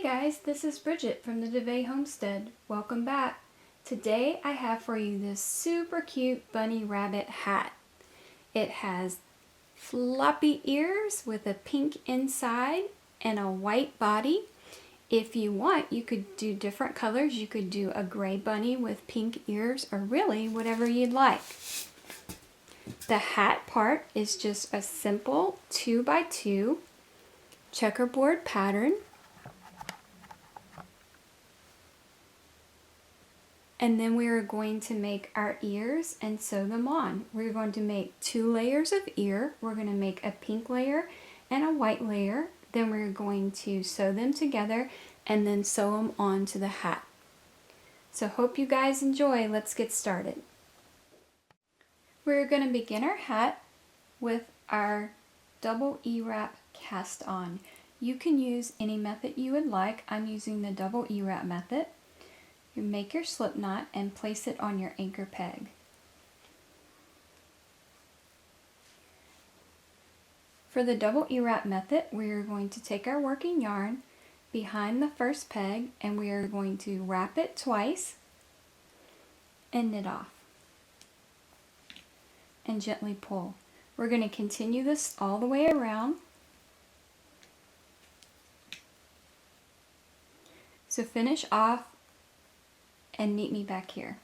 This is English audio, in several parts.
guys, this is Bridget from the DeVay Homestead. Welcome back. Today I have for you this super cute bunny rabbit hat. It has floppy ears with a pink inside and a white body. If you want, you could do different colors. You could do a gray bunny with pink ears, or really whatever you'd like. The hat part is just a simple 2x2 checkerboard pattern. And then we are going to make our ears and sew them on. We're going to make 2 layers of ear. We're going to make a pink layer and a white layer. Then we're going to sew them together and then sew them onto the hat. So hope you guys enjoy. Let's get started. We're going to begin our hat with our double E-wrap cast on. You can use any method you would like. I'm using the double E-wrap method. You make your slip knot and place it on your anchor peg. For the double E-wrap method, we are going to take our working yarn behind the first peg and we are going to wrap it twice and knit off and gently pull. We're going to continue this all the way around. So finish off and meet me back here.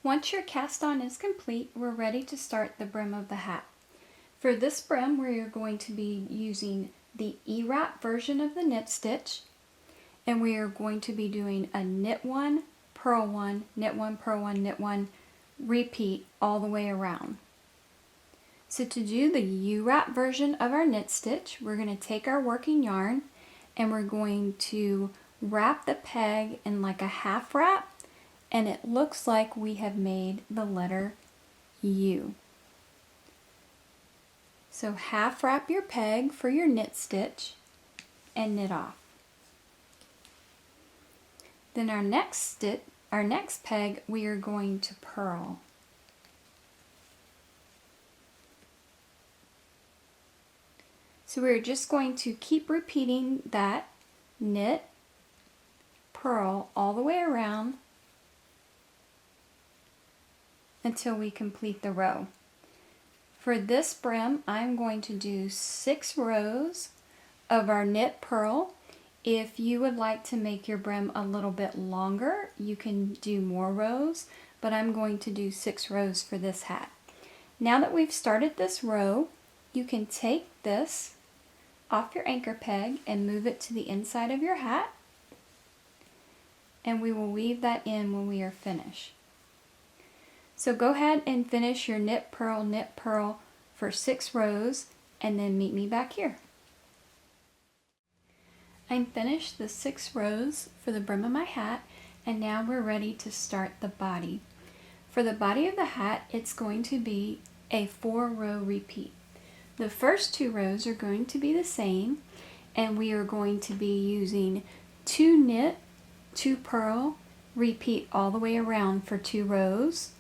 Once your cast on is complete, we're ready to start the brim of the hat. For this brim, we are going to be using the E-wrap version of the knit stitch, and we are going to be doing a knit one, purl one, knit one, purl one, knit one, repeat all the way around. So to do the U-wrap version of our knit stitch, we're going to take our working yarn and we're going to wrap the peg in like a half wrap, and it looks like we have made the letter U. So half wrap your peg for your knit stitch and knit off. Then our next peg, we are going to purl. So we're just going to keep repeating that knit, purl all the way around until we complete the row. For this brim, I'm going to do 6 rows of our knit purl. If you would like to make your brim a little bit longer, you can do more rows, but I'm going to do 6 rows for this hat. Now that we've started this row, you can take this off your anchor peg and move it to the inside of your hat, and we will weave that in when we are finished. So go ahead and finish your knit purl for 6 rows and then meet me back here. I'm finished the 6 rows for the brim of my hat, and now we're ready to start the body. For the body of the hat, it's going to be a 4-row repeat. The first 2 rows are going to be the same, and we are going to be using 2 knit, 2 purl, repeat all the way around for 2 rows.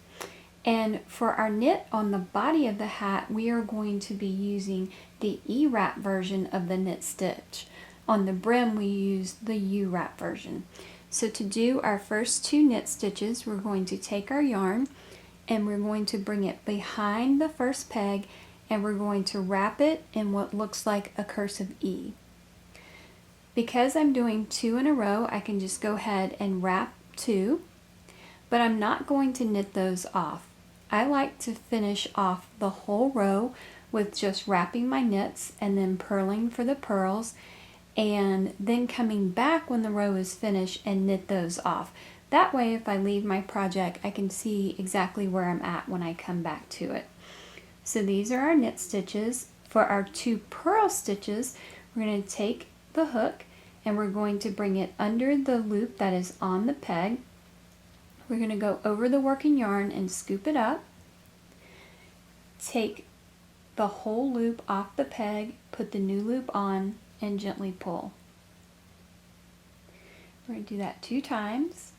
And for our knit on the body of the hat, we are going to be using the E-wrap version of the knit stitch. On the brim, we use the U-wrap version. So to do our first 2 knit stitches, we're going to take our yarn and we're going to bring it behind the first peg, and we're going to wrap it in what looks like a cursive E. Because I'm doing 2 in a row, I can just go ahead and wrap 2, but I'm not going to knit those off. I like to finish off the whole row with just wrapping my knits and then purling for the purls, and then coming back when the row is finished and knit those off. That way, if I leave my project, I can see exactly where I'm at when I come back to it. So these are our knit stitches. For our 2 purl stitches, we're going to take the hook and we're going to bring it under the loop that is on the peg. We're going to go over the working yarn and scoop it up. Take the whole loop off the peg, put the new loop on, and gently pull. We're going to do that 2 times.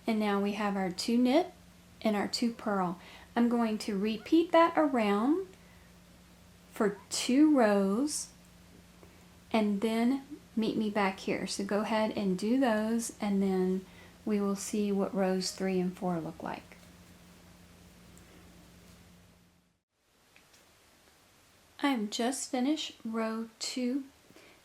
And now we have our 2 knit in our 2 purl. I'm going to repeat that around for 2 rows and then meet me back here. So go ahead and do those, and then we will see what rows 3 and 4 look like. I'm just finished row 2.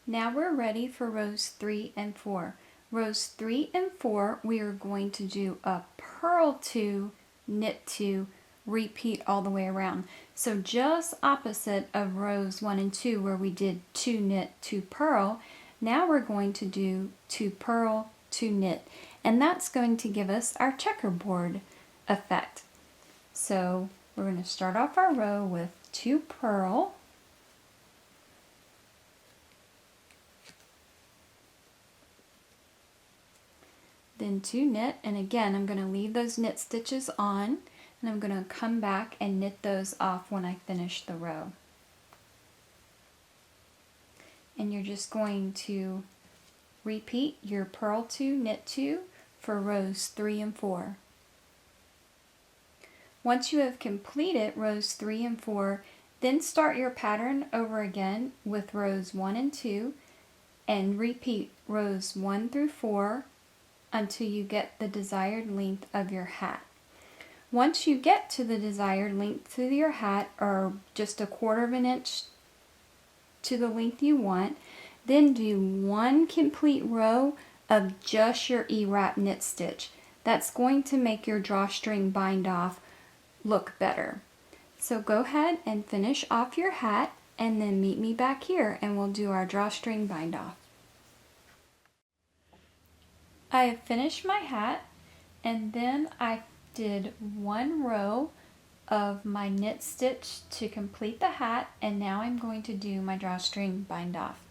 Now we're ready for rows 3 and 4. Rows 3 and 4, we are going to do a purl 2, knit 2, repeat all the way around. So just opposite of rows 1 and 2 where we did 2 knit, 2 purl, now we're going to do 2 purl, 2 knit, and that's going to give us our checkerboard effect. So we're going to start off our row with 2 purl, then 2 knit, and again I'm going to leave those knit stitches on, and I'm going to come back and knit those off when I finish the row. And you're just going to repeat your purl 2, knit 2 for rows 3 and 4. Once you have completed rows 3 and 4, then start your pattern over again with rows 1 and 2 and repeat rows 1 through 4 until you get the desired length of your hat. Once you get to the desired length of your hat, or just 1/4 of an inch to the length you want, then do 1 complete row of just your E-wrap knit stitch. That's going to make your drawstring bind off look better. So go ahead and finish off your hat and then meet me back here and we'll do our drawstring bind off. I have finished my hat, and then I did 1 row of my knit stitch to complete the hat, and now I'm going to do my drawstring bind off.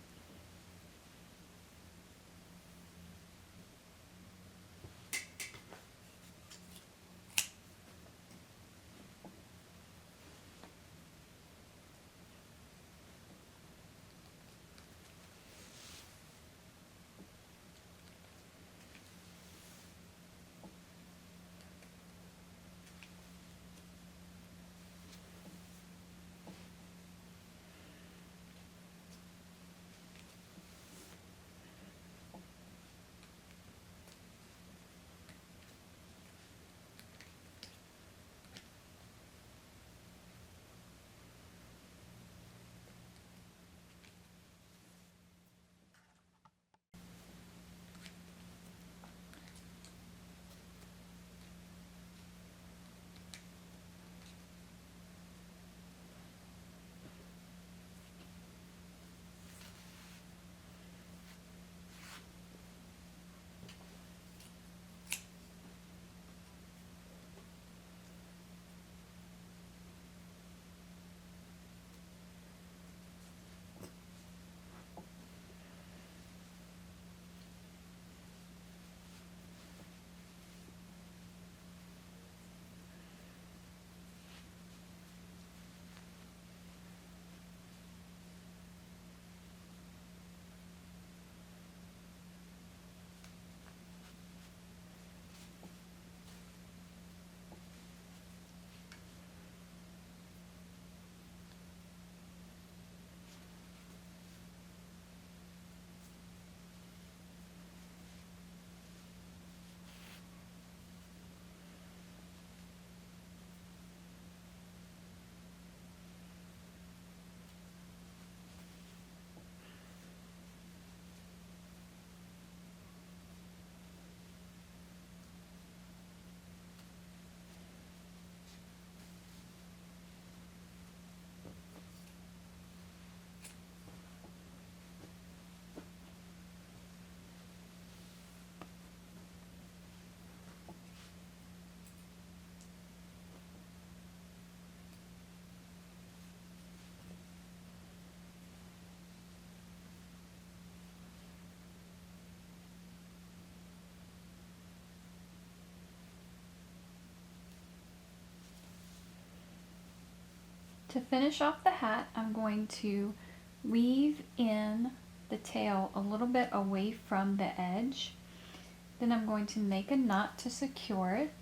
To finish off the hat, I'm going to weave in the tail a little bit away from the edge. Then I'm going to make a knot to secure it.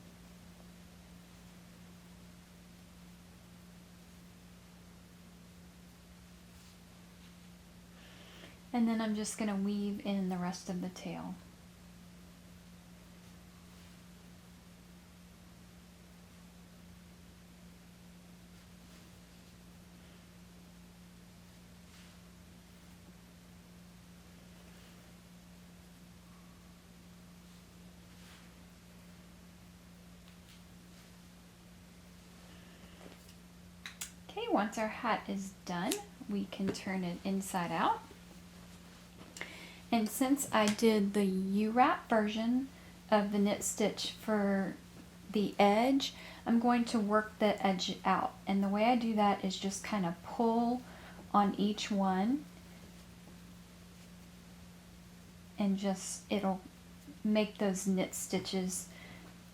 And then I'm just going to weave in the rest of the tail. Okay, once our hat is done, we can turn it inside out. And since I did the U-wrap version of the knit stitch for the edge, I'm going to work the edge out. And the way I do that is just kind of pull on each one, and just it'll make those knit stitches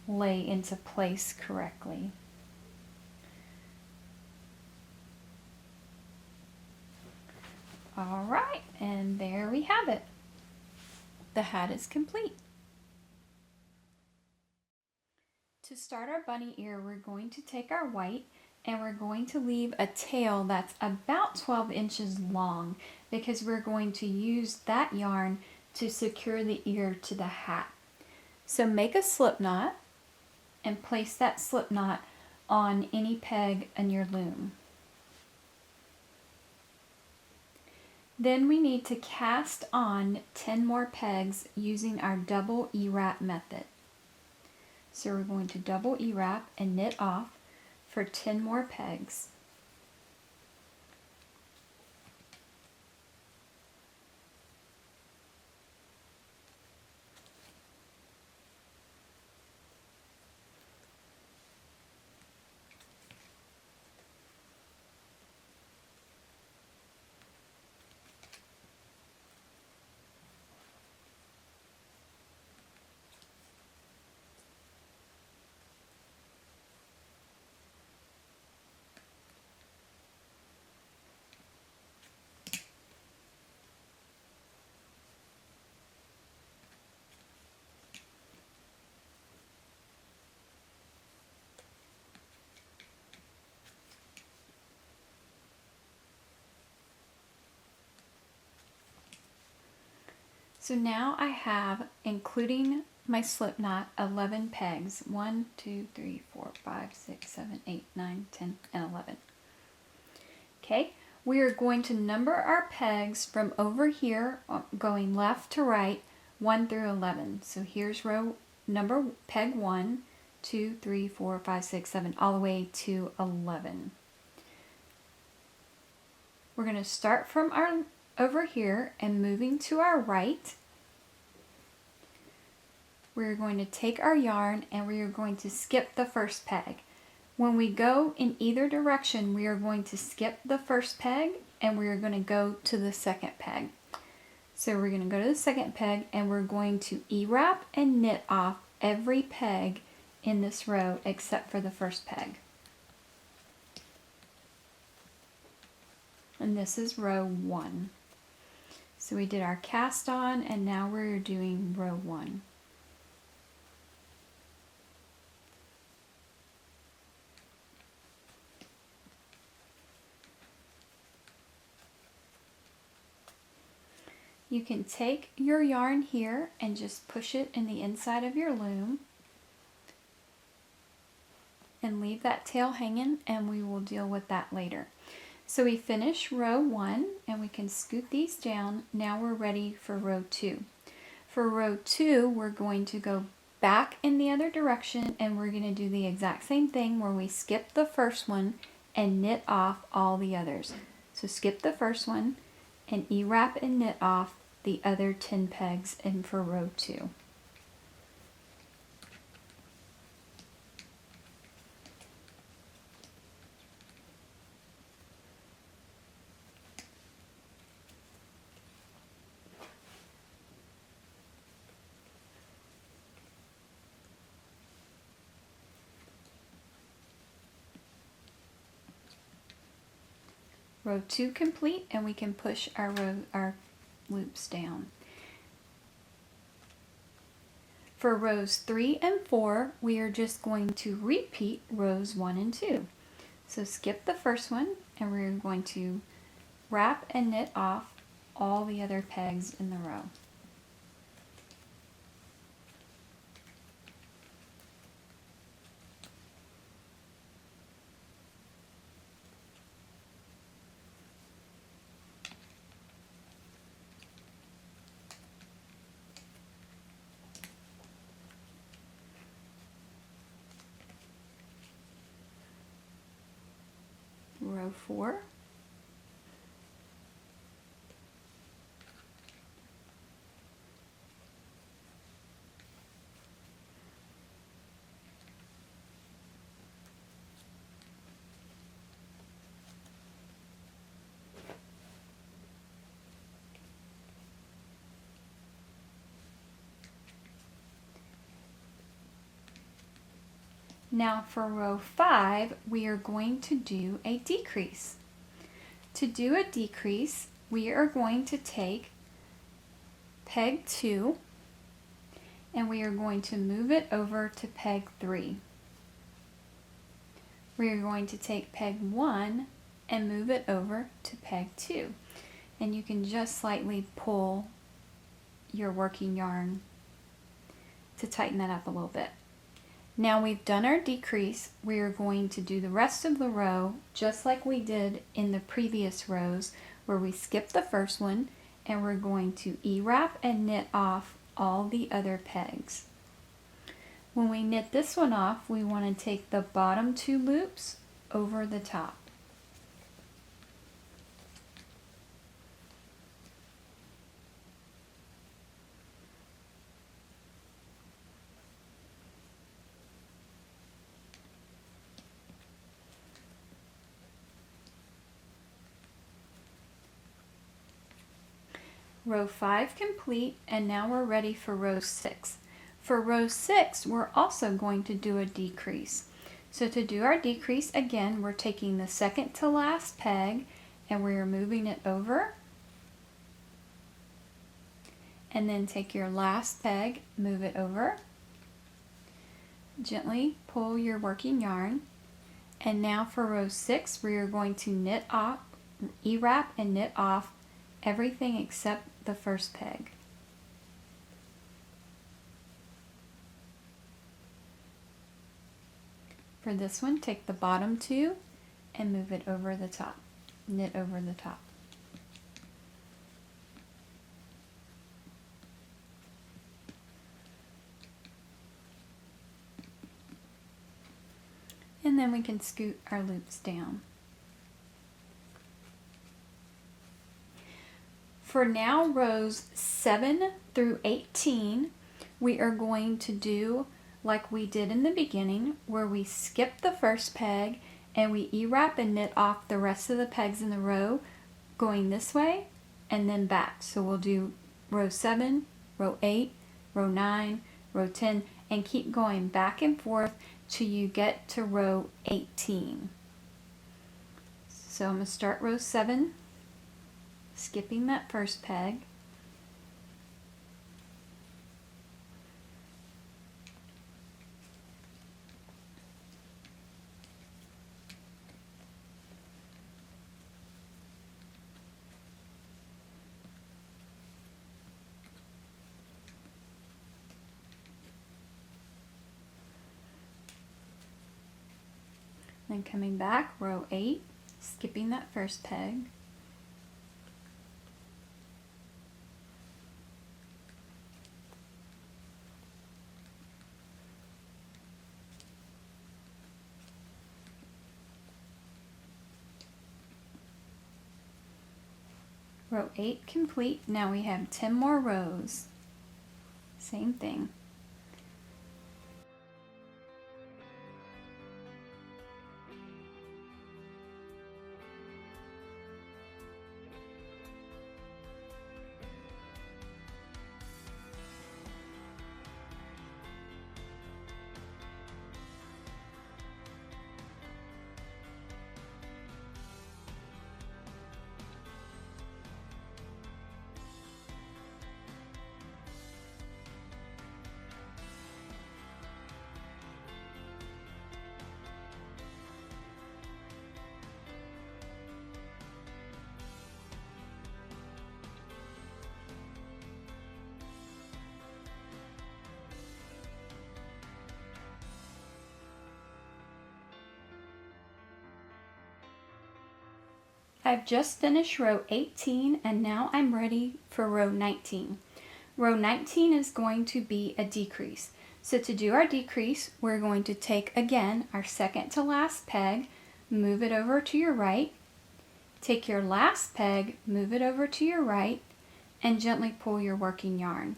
lay into place correctly. All right, and there we have it. The hat is complete. To start our bunny ear, we're going to take our white and we're going to leave a tail that's about 12 inches long because we're going to use that yarn to secure the ear to the hat. So make a slip knot and place that slip knot on any peg in your loom. Then we need to cast on 10 more pegs using our double E-wrap method. So we're going to double E-wrap and knit off for 10 more pegs. So now I have, including my slip knot, 11 pegs. 1, 2, 3, 4, 5, 6, 7, 8, 9, 10, and 11. Okay, we are going to number our pegs from over here, going left to right, 1 through 11. So here's row number, peg 1, 2, 3, 4, 5, 6, 7, all the way to 11. We're going to start from our over here and moving to our right. We're going to take our yarn and we are going to skip the first peg. When we go in either direction, we are going to skip the first peg and we are going to go to the second peg. So we're going to go to the second peg and we're going to E-wrap and knit off every peg in this row except for the first peg. And this is row 1. So we did our cast on and now we're doing row 1. You can take your yarn here and just push it in the inside of your loom and leave that tail hanging, and we will deal with that later. So we finish row 1 and we can scoot these down. Now we're ready for row 2. For row 2, we're going to go back in the other direction and we're going to do the exact same thing where we skip the first one and knit off all the others. So skip the first one and E-wrap and knit off the other 10 pegs in for row 2. Row 2 complete, and we can push our loops down. For rows 3 and 4, we are just going to repeat rows 1 and 2. So skip the first one and we're going to wrap and knit off all the other pegs in the row. Row 4, now for row 5, we are going to do a decrease. To do a decrease, we are going to take peg 2 and we are going to move it over to peg 3. We are going to take peg 1 and move it over to peg 2. And you can just slightly pull your working yarn to tighten that up a little bit. Now we've done our decrease, we are going to do the rest of the row just like we did in the previous rows, where we skipped the first one and we're going to E-wrap and knit off all the other pegs. When we knit this one off, we want to take the bottom 2 loops over the top. Row 5 complete, and now we're ready for row 6. For row 6, we're also going to do a decrease. So to do our decrease, again, we're taking the second to last peg and we're moving it over. And then take your last peg, move it over. Gently pull your working yarn. And now for row 6, we are going to knit off, E-wrap and knit off everything except the first peg. For this one, take the bottom 2 and move it over the top, knit over the top. And then we can scoot our loops down. For now, rows 7 through 18, we are going to do like we did in the beginning, where we skip the first peg and we E-wrap and knit off the rest of the pegs in the row, going this way and then back. So we'll do row 7, row 8, row 9, row 10, and keep going back and forth till you get to row 18. So I'm going to start row 7. Skipping that first peg. Then coming back, row 8, skipping that first peg. Row 8 complete. Now we have 10 more rows. Same thing. I've just finished row 18 and now I'm ready for row 19. Row 19 is going to be a decrease. So to do our decrease, we're going to take again our second to last peg, move it over to your right, take your last peg, move it over to your right, and gently pull your working yarn.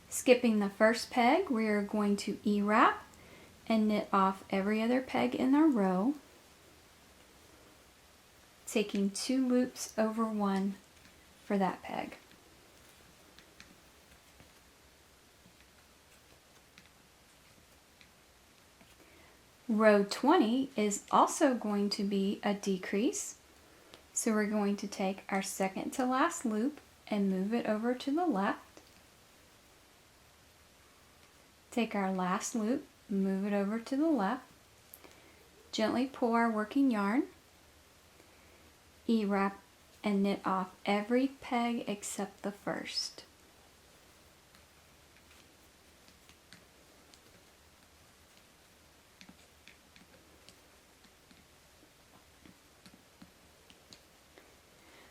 Skipping the first peg, we are going to E-wrap and knit off every other peg in our row, taking 2 loops over 1 for that peg. Row 20 is also going to be a decrease. So we're going to take our second to last loop and move it over to the left. Take our last loop, move it over to the left. Gently pull our working yarn, E-wrap and knit off every peg except the first.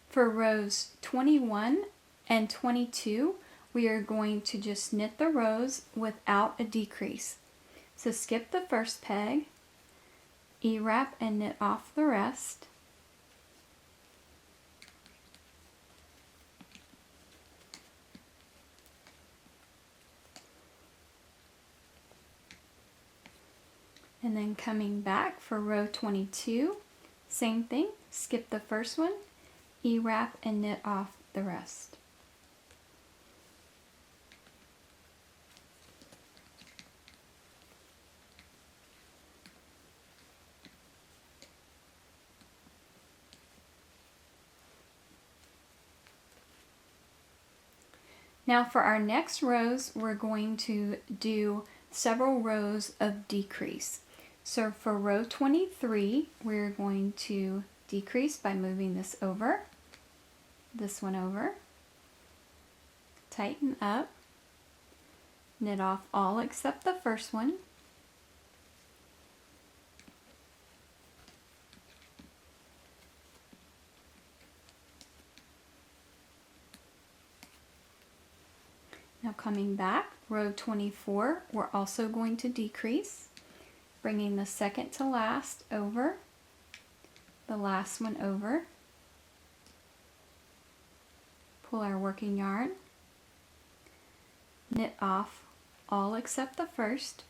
For rows 21 and 22, we are going to just knit the rows without a decrease. So skip the first peg, E-wrap and knit off the rest. And then coming back for row 22, same thing, skip the first one, E-wrap and knit off the rest. Now for our next rows, we're going to do several rows of decrease. So for row 23, we're going to decrease by moving this over, this one over, tighten up, knit off all except the first one, now coming back, row 24, we're also going to decrease, bringing the second to last over, the last one over, pull our working yarn, knit off all except the first,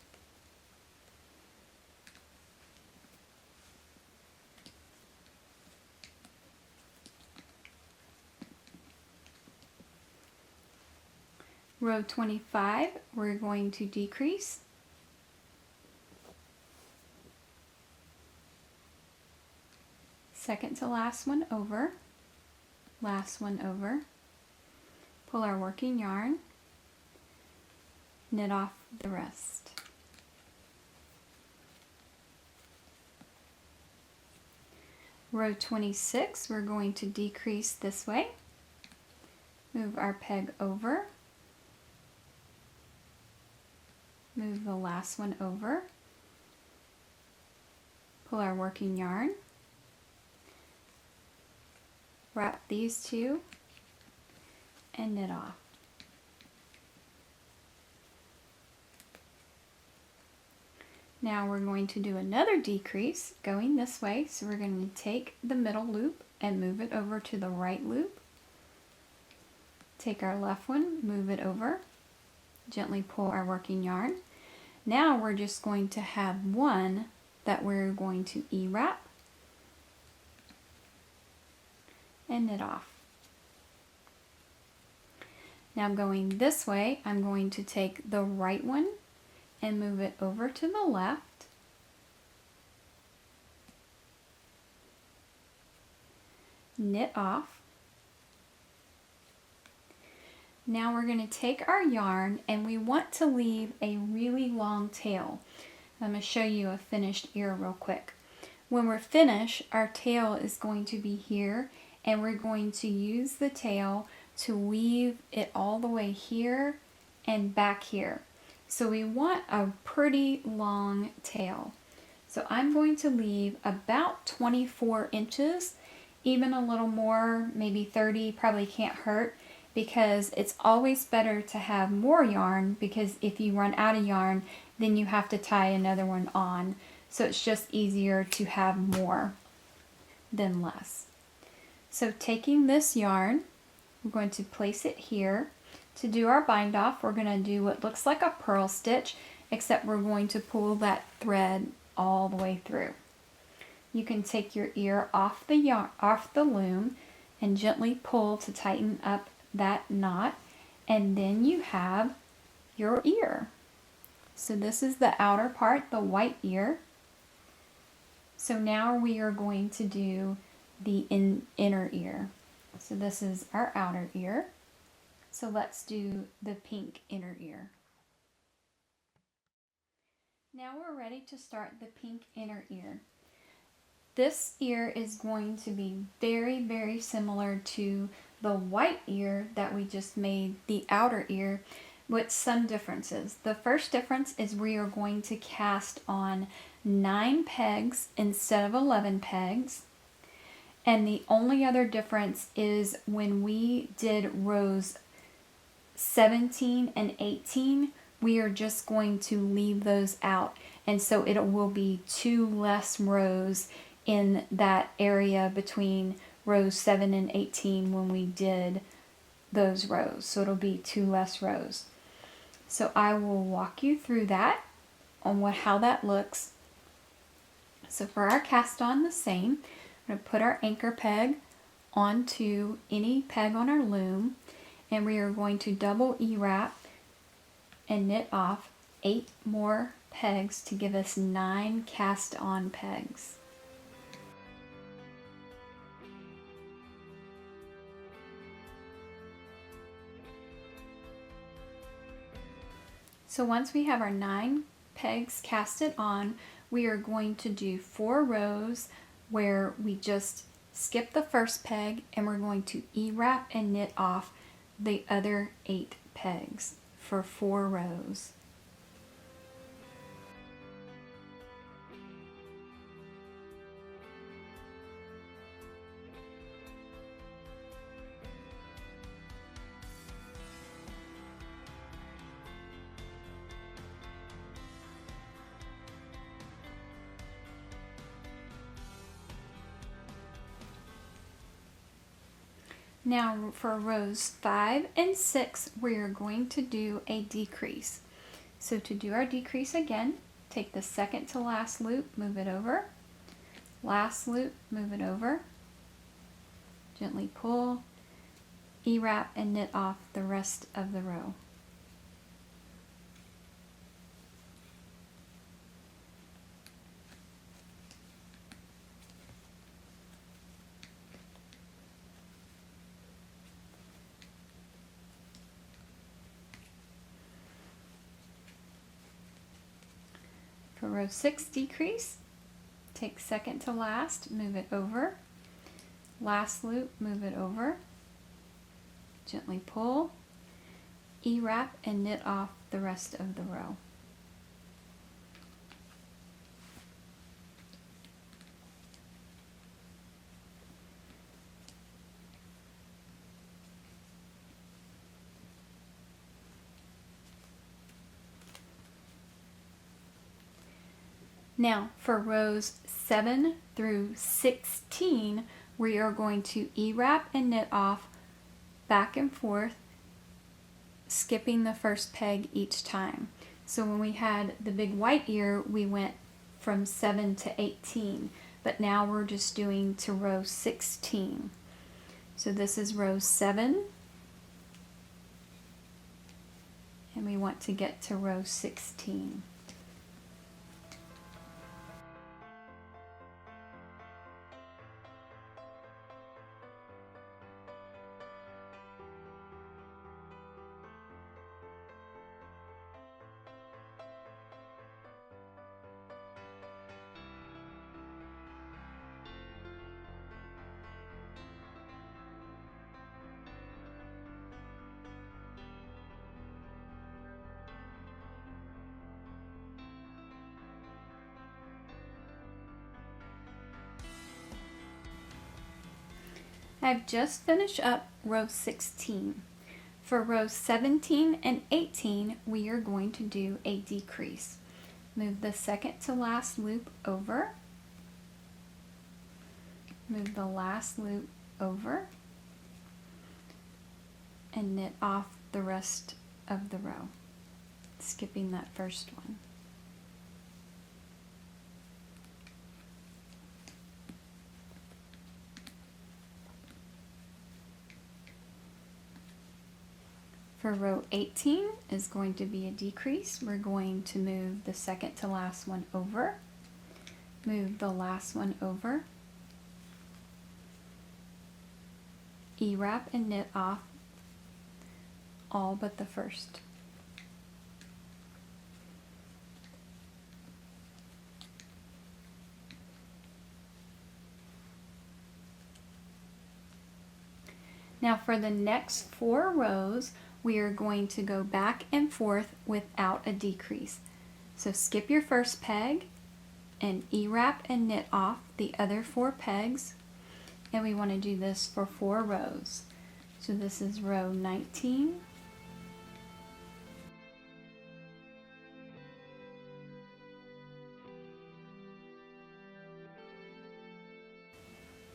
row 25, we're going to decrease, second to last one over, last one over, pull our working yarn, knit off the rest. Row 26, we're going to decrease this way, move our peg over, move the last one over, pull our working yarn, wrap these two, and knit off. Now we're going to do another decrease going this way, so we're going to take the middle loop and move it over to the right loop. Take our left one, move it over, gently pull our working yarn. Now we're just going to have one that we're going to E-wrap and knit off. Now going this way, I'm going to take the right one and move it over to the left, knit off. Now we're going to take our yarn and we want to leave a really long tail. I'm going to show you a finished ear real quick. When we're finished, our tail is going to be here, and we're going to use the tail to weave it all the way here and back here. So we want a pretty long tail. So I'm going to leave about 24 inches, even a little more, maybe 30, probably can't hurt, because it's always better to have more yarn, because if you run out of yarn, then you have to tie another one on. So it's just easier to have more than less. So taking this yarn, we're going to place it here. To do our bind off, we're going to do what looks like a purl stitch, except we're going to pull that thread all the way through. You can take your ear off the loom and gently pull to tighten up that knot, and then you have your ear. So this is the outer part, the white ear. So now we are going to do the inner ear. So this is our outer ear. So let's do the pink inner ear. Now we're ready to start the pink inner ear. This ear is going to be very, very similar to the white ear that we just made, the outer ear, with some differences. The first difference is we are going to cast on 9 pegs instead of 11 pegs. And the only other difference is when we did rows 17 and 18, we are just going to leave those out. And so it will be 2 less rows in that area between rows 7 and 18 when we did those rows. So it'll be 2 less rows. So I will walk you through that on how that looks. So for our cast on, the same. We're going to put our anchor peg onto any peg on our loom, and we are going to double E-wrap and knit off 8 more pegs to give us 9 cast on pegs. So once we have our 9 pegs casted on, we are going to do 4 rows where we just skip the first peg, and we're going to E-wrap and knit off the other 8 pegs for 4 rows. Now for rows 5 and 6, we are going to do a decrease. So to do our decrease again, take the second to last loop, move it over, last loop, move it over, gently pull, E-wrap and knit off the rest of the row. For row 6 decrease, take second to last, move it over, last loop, move it over, gently pull, E-wrap and knit off the rest of the row. Now for rows 7 through 16, we are going to E-wrap and knit off back and forth, skipping the first peg each time. So when we had the big white ear, we went from 7 to 18, but now we're just doing to row 16. So this is row 7, and we want to get to row 16. I've just finished up row 16. For rows 17 and 18, we are going to do a decrease. Move the second to last loop over, move the last loop over, and knit off the rest of the row, skipping that first one. For row 18 is going to be a decrease. We're going to move the second to last one over, move the last one over, E-wrap and knit off all but the first. Now for the next 4 rows, we are going to go back and forth without a decrease. So skip your first peg and E-wrap and knit off the other 4 pegs, and we want to do this for 4 rows. So this is row 19,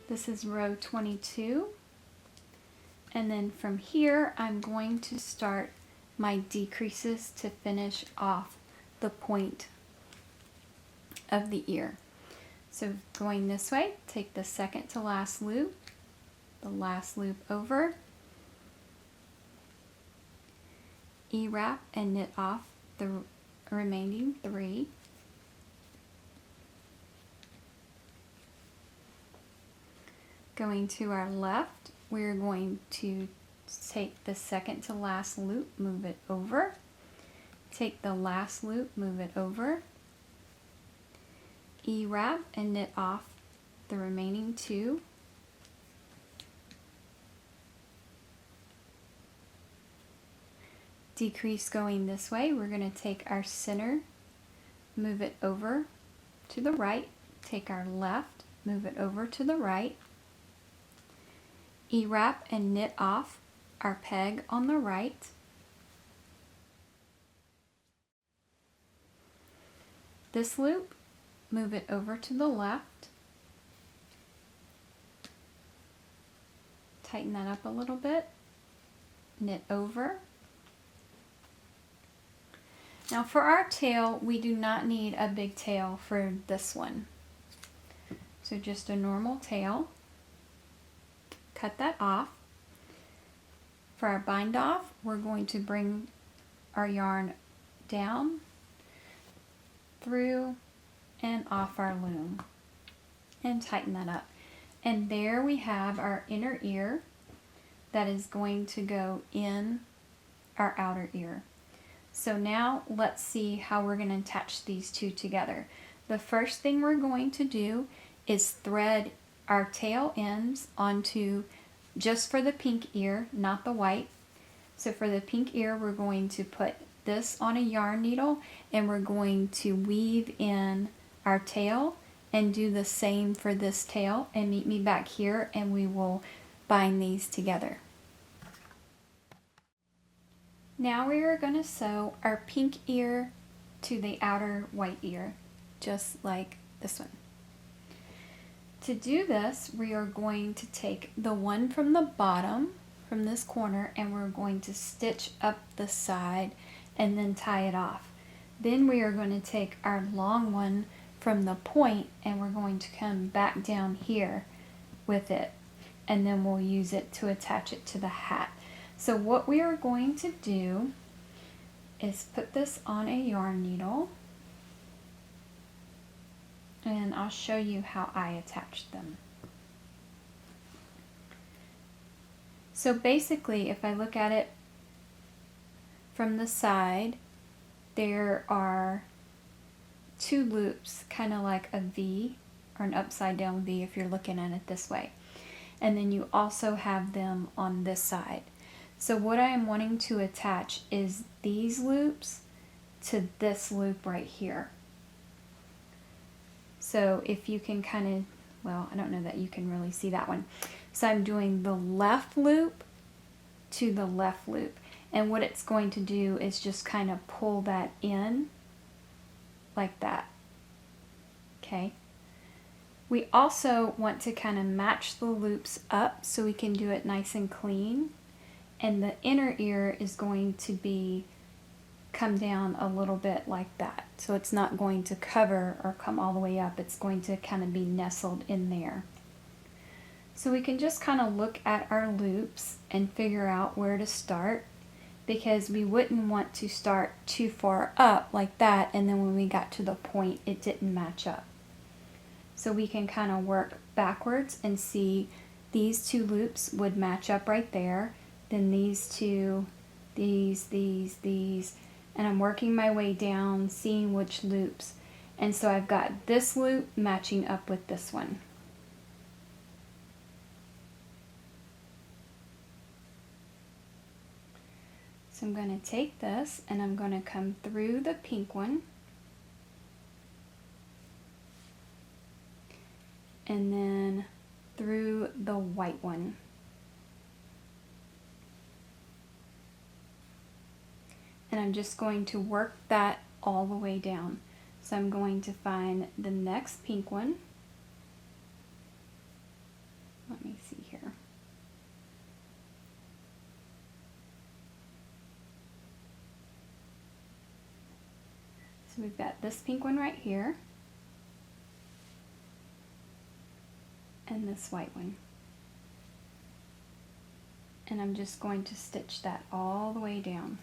this is row 22, and then from here I'm going to start my decreases to finish off the point of the ear. So going this way, take the second to last loop, the last loop over, E-wrap and knit off the remaining 3. Going to our left, we're going to take the second to last loop, move it over, take the last loop, move it over, E-wrap and knit off the remaining 2. Decrease going this way, we're going to take our center, move it over to the right, take our left, move it over to the right, E-wrap and knit off our peg on the right, this loop, move it over to the left, tighten that up a little bit, knit over. Now for our tail, we do not need a big tail for this one. So just a normal tail. Cut that off. For our bind off, we're going to bring our yarn down, through, and off our loom, and tighten that up. And there we have our inner ear that is going to go in our outer ear. So now let's see how we're going to attach these two together. The first thing we're going to do is thread our tail ends onto, just for the pink ear, not the white. So for the pink ear, we're going to put this on a yarn needle, and we're going to weave in our tail and do the same for this tail, and meet me back here and we will bind these together. Now we are going to sew our pink ear to the outer white ear, just like this one. To do this, we are going to take the one from the bottom, from this corner, and we're going to stitch up the side and then tie it off. Then we are going to take our long one from the point and we're going to come back down here with it, and then we'll use it to attach it to the hat. So what we are going to do is put this on a yarn needle, and I'll show you how I attach them. So basically, if I look at it from the side, there are 2 loops, kind of like a V or an upside down V if you're looking at it this way. And then you also have them on this side. So what I am wanting to attach is these loops to this loop right here. So if you can kind of, well, I don't know that you can really see that one. So I'm doing the left loop to the left loop. And what it's going to do is just kind of pull that in like that. Okay. We also want to kind of match the loops up so we can do it nice and clean. And the inner ear is going to be come down a little bit like that. So it's not going to cover or come all the way up. It's going to kind of be nestled in there. So we can just kind of look at our loops and figure out where to start, because we wouldn't want to start too far up like that and then when we got to the point it didn't match up. So we can kind of work backwards and see these two loops would match up right there, then these two, these, and I'm working my way down, seeing which loops. And so I've got this loop matching up with this one. So I'm going to take this and I'm going to come through the pink one and then through the white one. And I'm just going to work that all the way down. So I'm going to find the next pink one. Let me see here. So we've got this pink one right here, and this white one. And I'm just going to stitch that all the way down.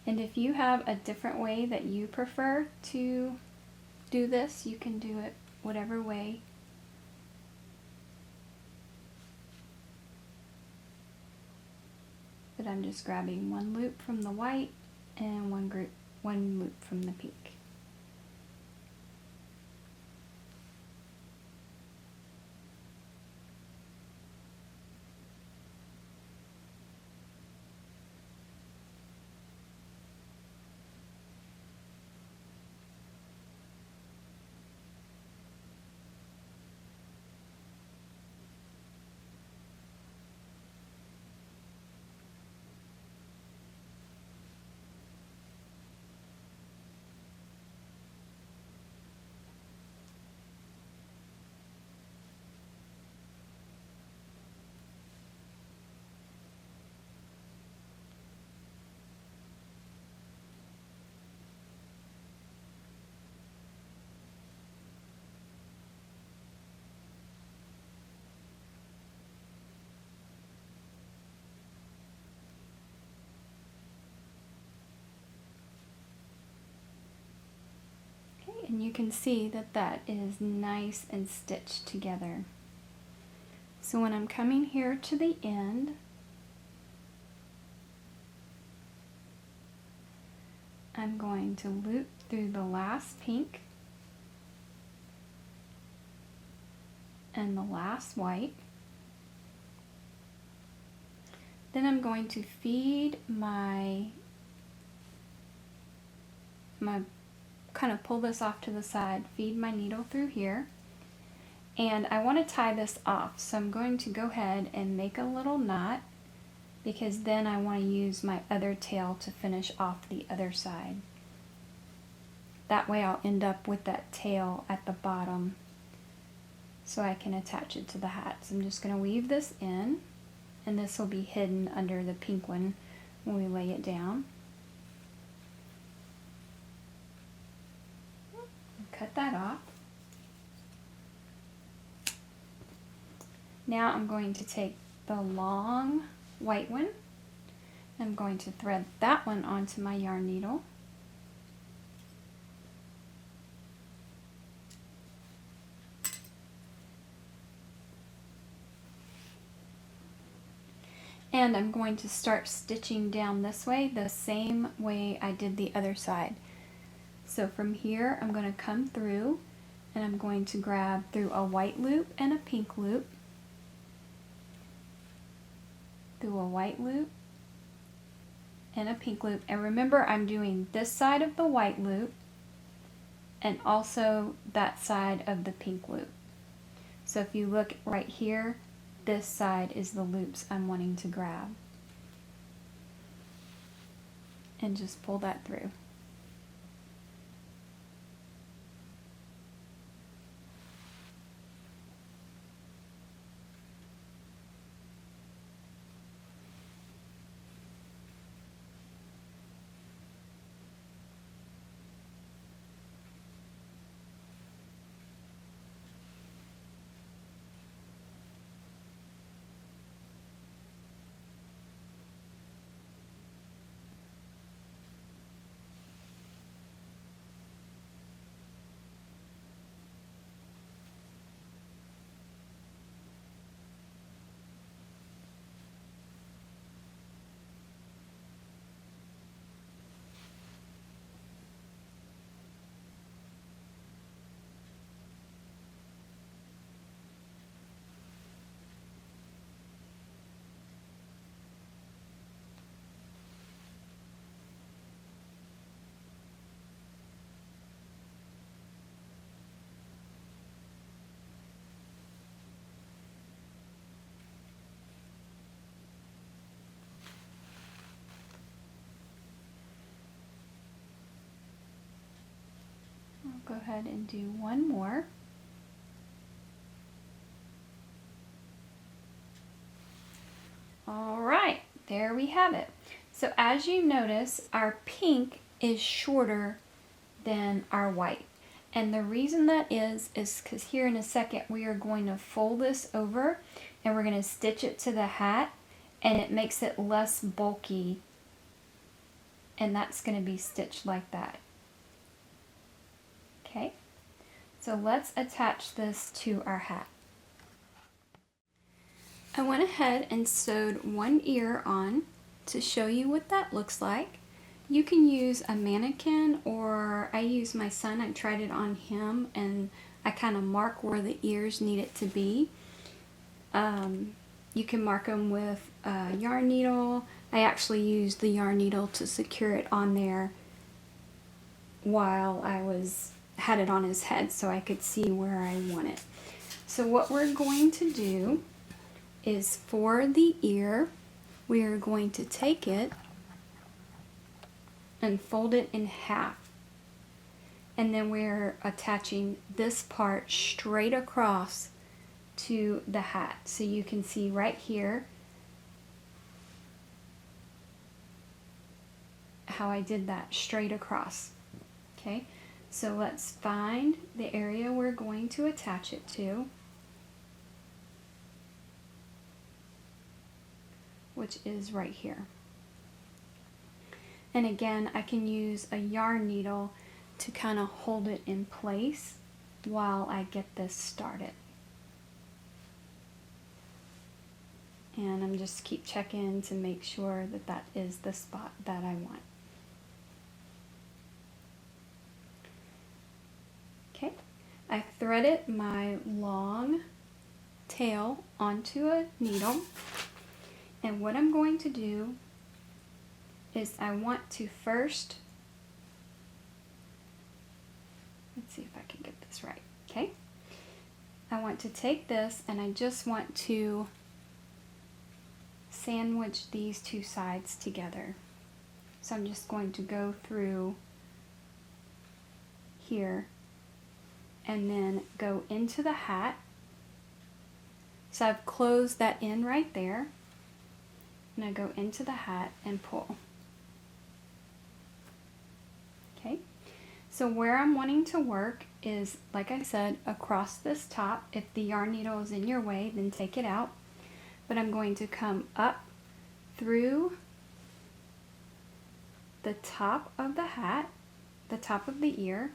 And if you have a different way that you prefer to do this, you can do it whatever way. But I'm just grabbing one loop from the white and one loop from the pink. And you can see that that is nice and stitched together. So when I'm coming here to the end, I'm going to loop through the last pink and the last white. Then I'm going to feed my kind of pull this off to the side, feed my needle through here, and I want to tie this off. So I'm going to go ahead and make a little knot, because then I want to use my other tail to finish off the other side. That way I'll end up with that tail at the bottom so I can attach it to the hat. So I'm just going to weave this in, and this will be hidden under the pink one when we lay it down. Cut that off. Now I'm going to take the long white one. I'm going to thread that one onto my yarn needle. And I'm going to start stitching down this way the same way I did the other side. So from here I'm going to come through and I'm going to grab through a white loop and a pink loop, through a white loop and a pink loop. And remember, I'm doing this side of the white loop and also that side of the pink loop. So if you look right here, this side is the loops I'm wanting to grab. And just pull that through. I'll go ahead and do one more. All right, there we have it. So as you notice, our pink is shorter than our white. And the reason that is because here in a second we are going to fold this over and we're going to stitch it to the hat, and it makes it less bulky, and that's going to be stitched like that. Okay, so let's attach this to our hat. I went ahead and sewed one ear on to show you what that looks like. You can use a mannequin, or I use my son. I tried it on him and I kind of mark where the ears need it to be. You can mark them with a yarn needle. I actually used the yarn needle to secure it on there while I had it on his head so I could see where I want it. So what we're going to do is, for the ear, we are going to take it and fold it in half, and then we're attaching this part straight across to the hat. So you can see right here how I did that straight across. Okay, so let's find the area we're going to attach it to, which is right here. And again, I can use a yarn needle to kind of hold it in place while I get this started. And I'm just keep checking to make sure that that is the spot that I want. Okay, I threaded my long tail onto a needle, and what I'm going to do is I want to first, let's see if I can get this right, okay? I want to take this and I just want to sandwich these two sides together. So I'm just going to go through here and then go into the hat. So I've closed that in right there, and I go into the hat and pull. Okay, so where I'm wanting to work is, like I said, across this top. If the yarn needle is in your way, then take it out. But I'm going to come up through the top of the hat, the top of the ear,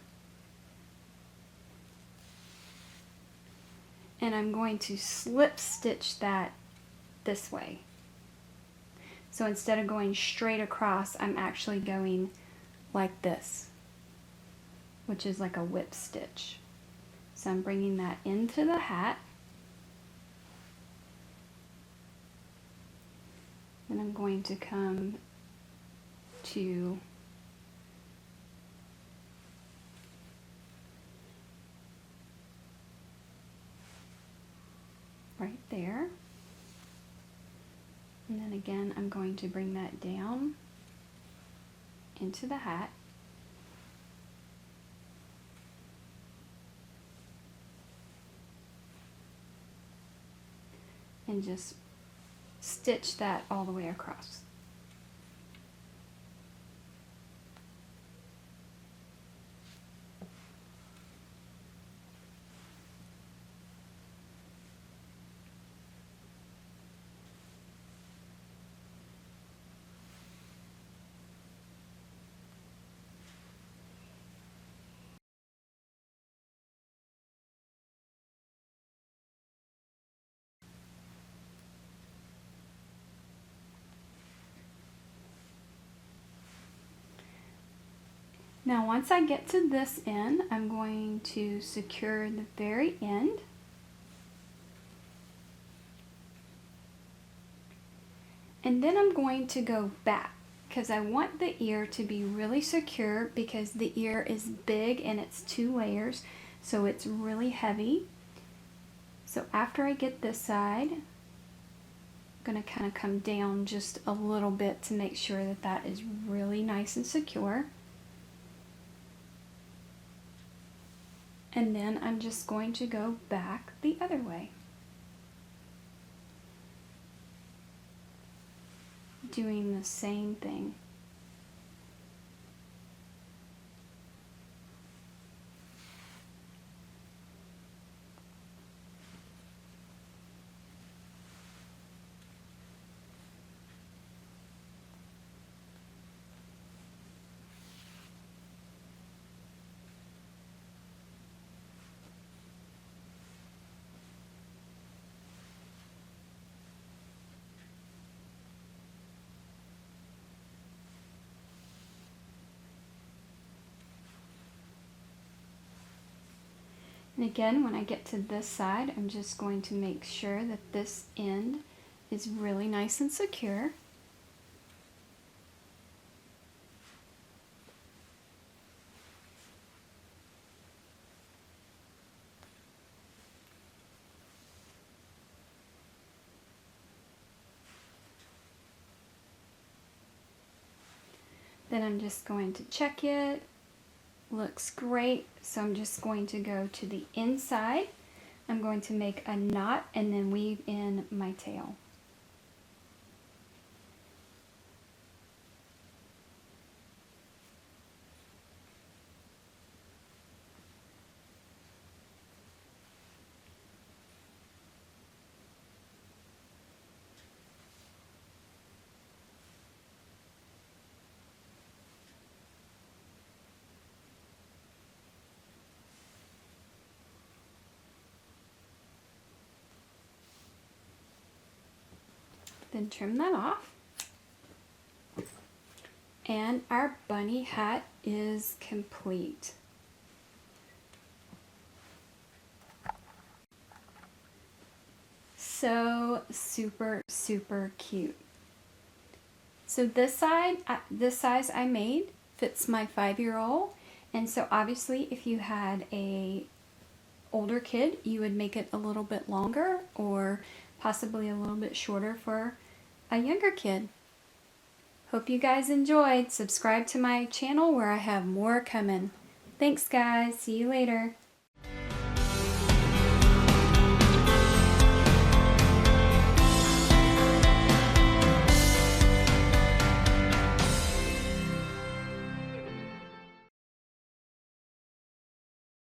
and I'm going to slip stitch that this way. So instead of going straight across, I'm actually going like this, which is like a whip stitch. So I'm bringing that into the hat. Then I'm going to come to right there. And then again, I'm going to bring that down into the hat. And just stitch that all the way across. Now once I get to this end, I'm going to secure the very end. And then I'm going to go back because I want the ear to be really secure because the ear is big and it's 2 layers, so it's really heavy. So after I get this side, I'm going to kind of come down just a little bit to make sure that that is really nice and secure. And then I'm just going to go back the other way, doing the same thing. And again, when I get to this side, I'm just going to make sure that this end is really nice and secure. Then I'm just going to check it. Looks great, so I'm just going to go to the inside. I'm going to make a knot and then weave in my tail. Then trim that off. And our bunny hat is complete. So super cute. So this size I made fits my 5-year-old, and so obviously if you had a older kid, you would make it a little bit longer or possibly a little bit shorter for a younger kid. Hope you guys enjoyed. Subscribe to my channel where I have more coming. Thanks guys. See you later.